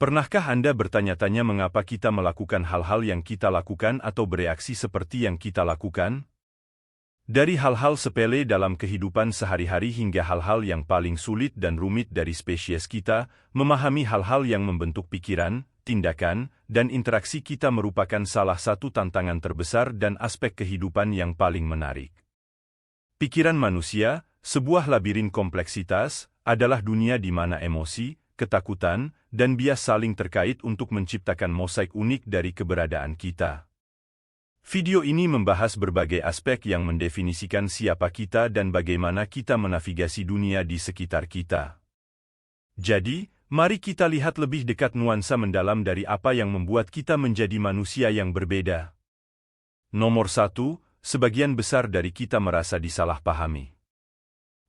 Pernahkah Anda bertanya-tanya mengapa kita melakukan hal-hal yang kita lakukan atau bereaksi seperti yang kita lakukan? Dari hal-hal sepele dalam kehidupan sehari-hari hingga hal-hal yang paling sulit dan rumit dari spesies kita, memahami hal-hal yang membentuk pikiran, tindakan, dan interaksi kita merupakan salah satu tantangan terbesar dan aspek kehidupan yang paling menarik. Pikiran manusia, sebuah labirin kompleksitas, adalah dunia di mana emosi, ketakutan, dan bias saling terkait untuk menciptakan mosaik unik dari keberadaan kita. Video ini membahas berbagai aspek yang mendefinisikan siapa kita dan bagaimana kita menavigasi dunia di sekitar kita. Jadi, mari kita lihat lebih dekat nuansa mendalam dari apa yang membuat kita menjadi manusia yang berbeda. Nomor 1, sebagian besar dari kita merasa disalahpahami.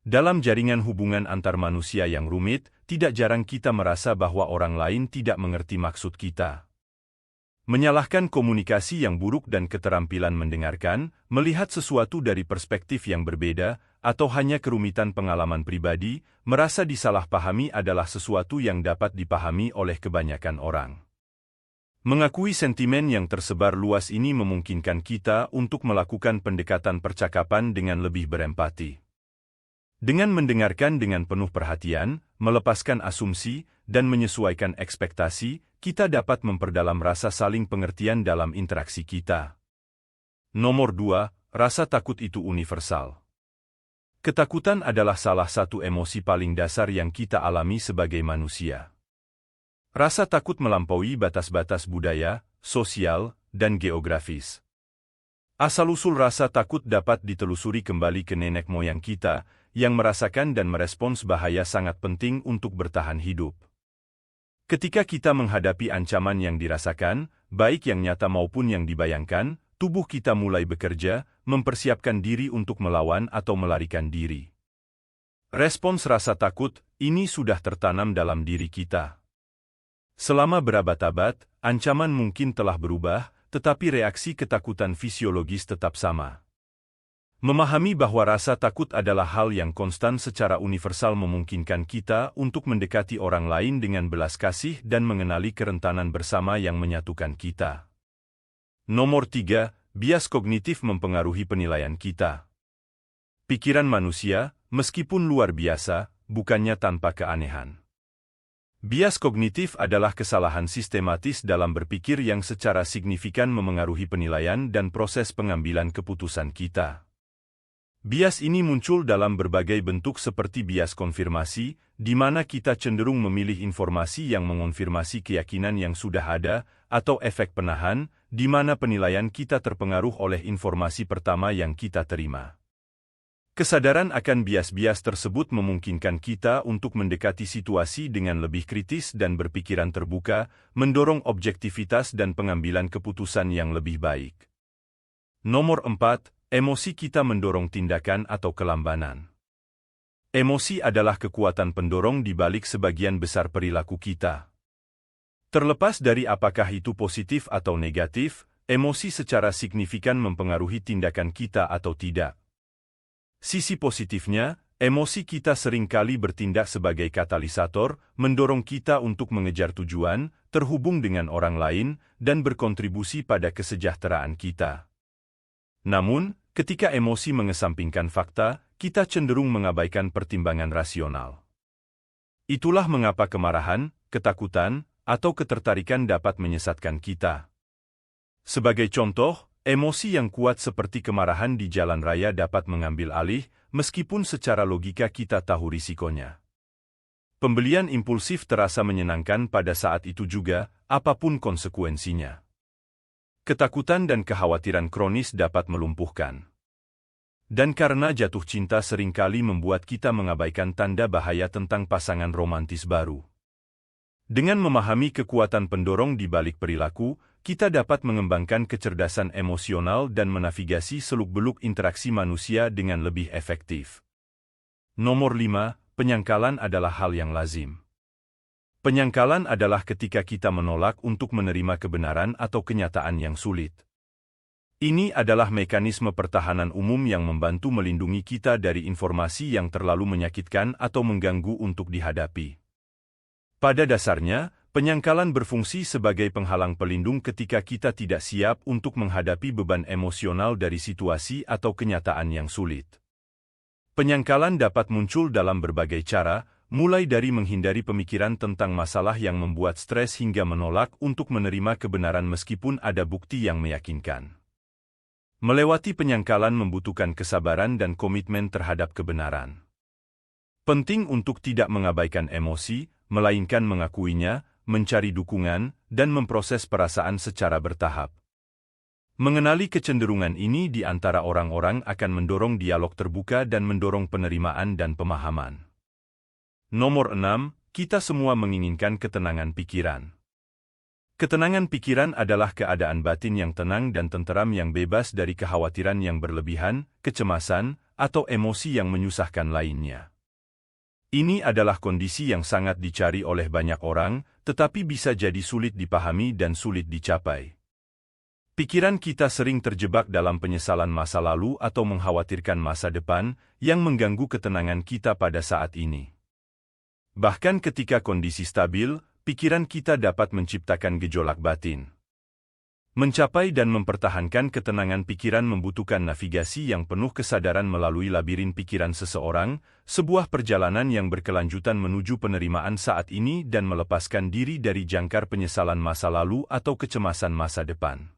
Dalam jaringan hubungan antar manusia yang rumit, tidak jarang kita merasa bahwa orang lain tidak mengerti maksud kita. Menyalahkan komunikasi yang buruk dan keterampilan mendengarkan, melihat sesuatu dari perspektif yang berbeda, atau hanya kerumitan pengalaman pribadi, merasa disalahpahami adalah sesuatu yang dapat dipahami oleh kebanyakan orang. Mengakui sentimen yang tersebar luas ini memungkinkan kita untuk melakukan pendekatan percakapan dengan lebih berempati. Dengan mendengarkan dengan penuh perhatian, melepaskan asumsi, dan menyesuaikan ekspektasi, kita dapat memperdalam rasa saling pengertian dalam interaksi kita. Nomor 2, rasa takut itu universal. Ketakutan adalah salah satu emosi paling dasar yang kita alami sebagai manusia. Rasa takut melampaui batas-batas budaya, sosial, dan geografis. Asal-usul rasa takut dapat ditelusuri kembali ke nenek moyang kita, yang merasakan dan merespons bahaya sangat penting untuk bertahan hidup. Ketika kita menghadapi ancaman yang dirasakan, baik yang nyata maupun yang dibayangkan, tubuh kita mulai bekerja, mempersiapkan diri untuk melawan atau melarikan diri. Respons rasa takut, ini sudah tertanam dalam diri kita. Selama berabad-abad, ancaman mungkin telah berubah, tetapi reaksi ketakutan fisiologis tetap sama. Memahami bahwa rasa takut adalah hal yang konstan secara universal memungkinkan kita untuk mendekati orang lain dengan belas kasih dan mengenali kerentanan bersama yang menyatukan kita. Nomor 3, bias kognitif mempengaruhi penilaian kita. Pikiran manusia, meskipun luar biasa, bukannya tanpa keanehan. Bias kognitif adalah kesalahan sistematis dalam berpikir yang secara signifikan memengaruhi penilaian dan proses pengambilan keputusan kita. Bias ini muncul dalam berbagai bentuk seperti bias konfirmasi, di mana kita cenderung memilih informasi yang mengonfirmasi keyakinan yang sudah ada, atau efek penahan, di mana penilaian kita terpengaruh oleh informasi pertama yang kita terima. Kesadaran akan bias-bias tersebut memungkinkan kita untuk mendekati situasi dengan lebih kritis dan berpikiran terbuka, mendorong objektivitas dan pengambilan keputusan yang lebih baik. Nomor 4, emosi kita mendorong tindakan atau kelambanan. Emosi adalah kekuatan pendorong di balik sebagian besar perilaku kita. Terlepas dari apakah itu positif atau negatif, emosi secara signifikan mempengaruhi tindakan kita atau tidak. Sisi positifnya, emosi kita seringkali bertindak sebagai katalisator, mendorong kita untuk mengejar tujuan, terhubung dengan orang lain, dan berkontribusi pada kesejahteraan kita. Namun, ketika emosi mengesampingkan fakta, kita cenderung mengabaikan pertimbangan rasional. Itulah mengapa kemarahan, ketakutan, atau ketertarikan dapat menyesatkan kita. Sebagai contoh, emosi yang kuat seperti kemarahan di jalan raya dapat mengambil alih, meskipun secara logika kita tahu risikonya. Pembelian impulsif terasa menyenangkan pada saat itu juga, apapun konsekuensinya. Ketakutan dan kekhawatiran kronis dapat melumpuhkan. Dan karena jatuh cinta seringkali membuat kita mengabaikan tanda bahaya tentang pasangan romantis baru. Dengan memahami kekuatan pendorong di balik perilaku, kita dapat mengembangkan kecerdasan emosional dan menavigasi seluk-beluk interaksi manusia dengan lebih efektif. Nomor 5, penyangkalan adalah hal yang lazim. Penyangkalan adalah ketika kita menolak untuk menerima kebenaran atau kenyataan yang sulit. Ini adalah mekanisme pertahanan umum yang membantu melindungi kita dari informasi yang terlalu menyakitkan atau mengganggu untuk dihadapi. Pada dasarnya, Penyangkalan berfungsi sebagai penghalang pelindung ketika kita tidak siap untuk menghadapi beban emosional dari situasi atau kenyataan yang sulit. Penyangkalan dapat muncul dalam berbagai cara, mulai dari menghindari pemikiran tentang masalah yang membuat stres hingga menolak untuk menerima kebenaran meskipun ada bukti yang meyakinkan. Melewati penyangkalan membutuhkan kesabaran dan komitmen terhadap kebenaran. Penting untuk tidak mengabaikan emosi, melainkan mengakuinya, mencari dukungan, dan memproses perasaan secara bertahap. Mengenali kecenderungan ini di antara orang-orang akan mendorong dialog terbuka dan mendorong penerimaan dan pemahaman. Nomor 6, kita semua menginginkan ketenangan pikiran. Ketenangan pikiran adalah keadaan batin yang tenang dan tenteram yang bebas dari kekhawatiran yang berlebihan, kecemasan, atau emosi yang menyusahkan lainnya. Ini adalah kondisi yang sangat dicari oleh banyak orang, tetapi bisa jadi sulit dipahami dan sulit dicapai. Pikiran kita sering terjebak dalam penyesalan masa lalu atau mengkhawatirkan masa depan yang mengganggu ketenangan kita pada saat ini. Bahkan ketika kondisi stabil, pikiran kita dapat menciptakan gejolak batin. Mencapai dan mempertahankan ketenangan pikiran membutuhkan navigasi yang penuh kesadaran melalui labirin pikiran seseorang, sebuah perjalanan yang berkelanjutan menuju penerimaan saat ini dan melepaskan diri dari jangkar penyesalan masa lalu atau kecemasan masa depan.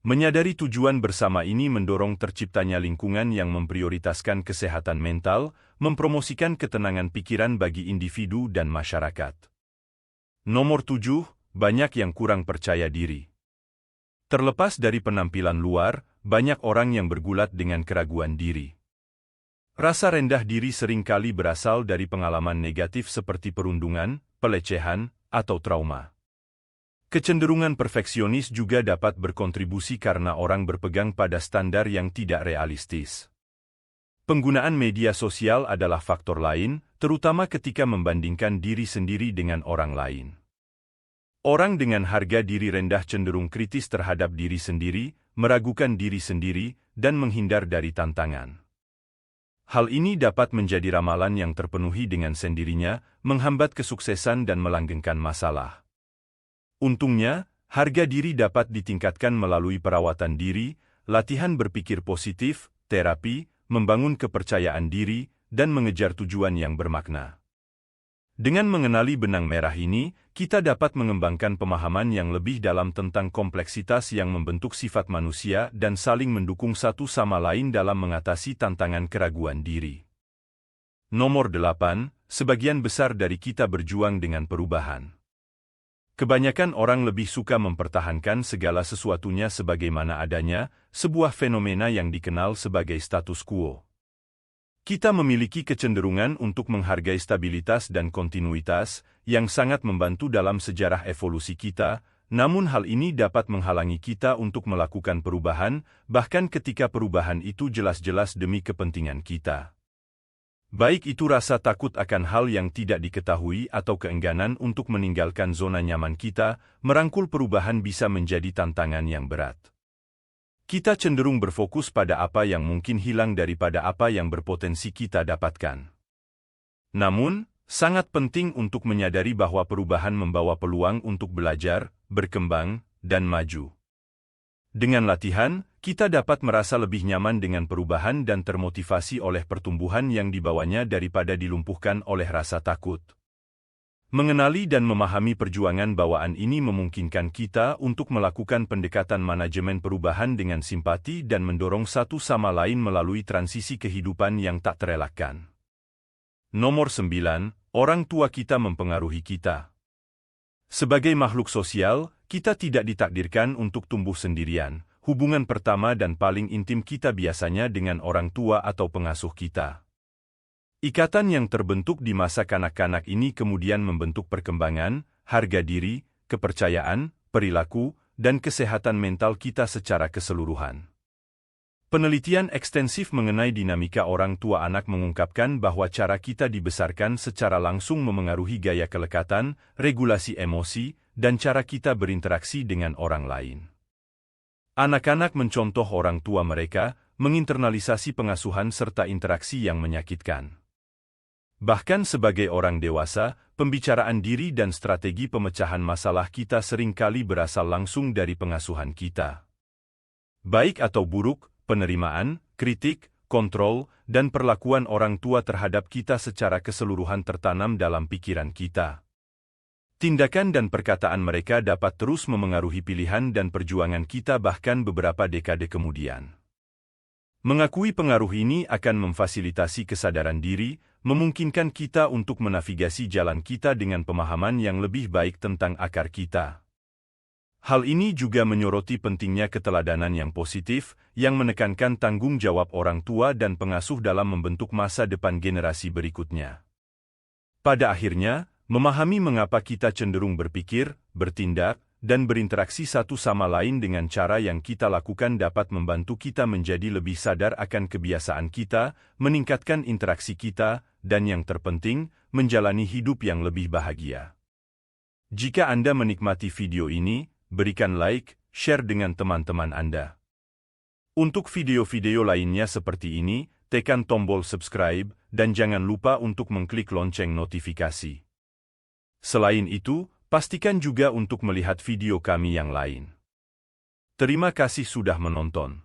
Menyadari tujuan bersama ini mendorong terciptanya lingkungan yang memprioritaskan kesehatan mental, mempromosikan ketenangan pikiran bagi individu dan masyarakat. Nomor 7, banyak yang kurang percaya diri. Terlepas dari penampilan luar, banyak orang yang bergulat dengan keraguan diri. Rasa rendah diri seringkali berasal dari pengalaman negatif seperti perundungan, pelecehan, atau trauma. Kecenderungan perfeksionis juga dapat berkontribusi karena orang berpegang pada standar yang tidak realistis. Penggunaan media sosial adalah faktor lain, terutama ketika membandingkan diri sendiri dengan orang lain. Orang dengan harga diri rendah cenderung kritis terhadap diri sendiri, meragukan diri sendiri, dan menghindar dari tantangan. Hal ini dapat menjadi ramalan yang terpenuhi dengan sendirinya, menghambat kesuksesan dan melanggengkan masalah. Untungnya, harga diri dapat ditingkatkan melalui perawatan diri, latihan berpikir positif, terapi, membangun kepercayaan diri, dan mengejar tujuan yang bermakna. Dengan mengenali benang merah ini, kita dapat mengembangkan pemahaman yang lebih dalam tentang kompleksitas yang membentuk sifat manusia dan saling mendukung satu sama lain dalam mengatasi tantangan keraguan diri. Nomor 8, sebagian besar dari kita berjuang dengan perubahan. Kebanyakan orang lebih suka mempertahankan segala sesuatunya sebagaimana adanya, sebuah fenomena yang dikenal sebagai status quo. Kita memiliki kecenderungan untuk menghargai stabilitas dan kontinuitas, yang sangat membantu dalam sejarah evolusi kita, namun hal ini dapat menghalangi kita untuk melakukan perubahan, bahkan ketika perubahan itu jelas-jelas demi kepentingan kita. Baik itu rasa takut akan hal yang tidak diketahui atau keengganan untuk meninggalkan zona nyaman kita, merangkul perubahan bisa menjadi tantangan yang berat. Kita cenderung berfokus pada apa yang mungkin hilang daripada apa yang berpotensi kita dapatkan. Namun, sangat penting untuk menyadari bahwa perubahan membawa peluang untuk belajar, berkembang, dan maju. Dengan latihan, kita dapat merasa lebih nyaman dengan perubahan dan termotivasi oleh pertumbuhan yang dibawanya daripada dilumpuhkan oleh rasa takut. Mengenali dan memahami perjuangan bawaan ini memungkinkan kita untuk melakukan pendekatan manajemen perubahan dengan simpati dan mendorong satu sama lain melalui transisi kehidupan yang tak terelakkan. Nomor 9, orang tua kita mempengaruhi kita. Sebagai makhluk sosial, kita tidak ditakdirkan untuk tumbuh sendirian. Hubungan pertama dan paling intim kita biasanya dengan orang tua atau pengasuh kita. Ikatan yang terbentuk di masa kanak-kanak ini kemudian membentuk perkembangan, harga diri, kepercayaan, perilaku, dan kesehatan mental kita secara keseluruhan. Penelitian ekstensif mengenai dinamika orang tua anak mengungkapkan bahwa cara kita dibesarkan secara langsung memengaruhi gaya kelekatan, regulasi emosi, dan cara kita berinteraksi dengan orang lain. Anak-anak mencontoh orang tua mereka, menginternalisasi pengasuhan serta interaksi yang menyakitkan. Bahkan sebagai orang dewasa, pembicaraan diri dan strategi pemecahan masalah kita seringkali berasal langsung dari pengasuhan kita. Baik atau buruk, penerimaan, kritik, kontrol, dan perlakuan orang tua terhadap kita secara keseluruhan tertanam dalam pikiran kita. Tindakan dan perkataan mereka dapat terus memengaruhi pilihan dan perjuangan kita bahkan beberapa dekade kemudian. Mengakui pengaruh ini akan memfasilitasi kesadaran diri, memungkinkan kita untuk menavigasi jalan kita dengan pemahaman yang lebih baik tentang akar kita. Hal ini juga menyoroti pentingnya keteladanan yang positif, yang menekankan tanggung jawab orang tua dan pengasuh dalam membentuk masa depan generasi berikutnya. Pada akhirnya, memahami mengapa kita cenderung berpikir, bertindak, dan berinteraksi satu sama lain dengan cara yang kita lakukan dapat membantu kita menjadi lebih sadar akan kebiasaan kita, meningkatkan interaksi kita, dan yang terpenting, menjalani hidup yang lebih bahagia. Jika Anda menikmati video ini, berikan like, share dengan teman-teman Anda. Untuk video-video lainnya seperti ini, tekan tombol subscribe, dan jangan lupa untuk mengklik lonceng notifikasi. Selain itu, pastikan juga untuk melihat video kami yang lain. Terima kasih sudah menonton.